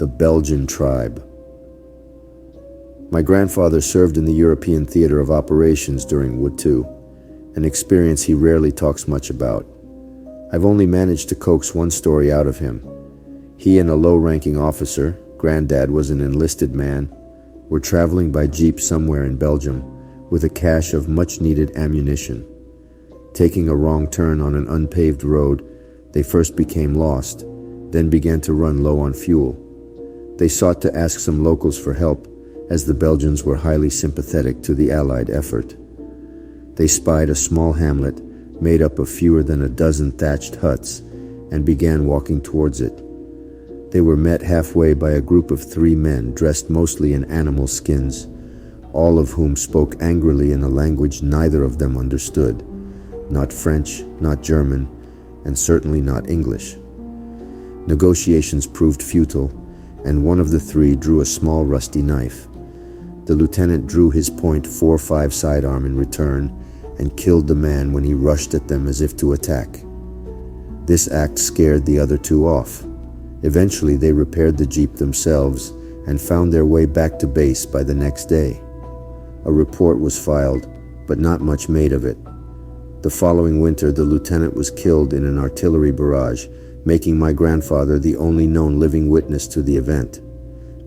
the Belgian tribe. My grandfather served in the European Theater of Operations during World War II, an experience he rarely talks much about. I've only managed to coax one story out of him. He and a low-ranking officer, Granddad was an enlisted man, were traveling by jeep somewhere in Belgium with a cache of much-needed ammunition. Taking a wrong turn on an unpaved road, they first became lost, then began to run low on fuel. They sought to ask some locals for help, as the Belgians were highly sympathetic to the Allied effort. They spied a small hamlet made up of fewer than a dozen thatched huts and began walking towards it. They were met halfway by a group of 3 men dressed mostly in animal skins, all of whom spoke angrily in a language neither of them understood. Not French, not German, and certainly not English. Negotiations proved futile, and one of the 3 drew a small rusty knife. The lieutenant drew his .45 sidearm in return and killed the man when he rushed at them as if to attack. This act scared the other 2 off. Eventually they repaired the jeep themselves and found their way back to base by the next day. A report was filed, but not much made of it. The following winter, the lieutenant was killed in an artillery barrage, making my grandfather the only known living witness to the event.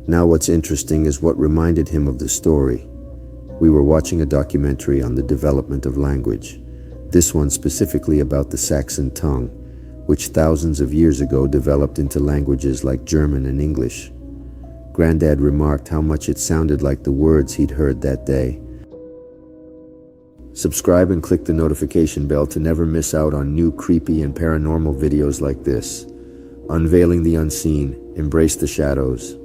Now what's interesting is what reminded him of the story. We were watching a documentary on the development of language, this one specifically about the Saxon tongue, which thousands of years ago developed into languages like German and English. Granddad remarked how much it sounded like the words he'd heard that day. Subscribe and click the notification bell to never miss out on new creepy and paranormal videos like this. Unveiling the unseen, embrace the shadows.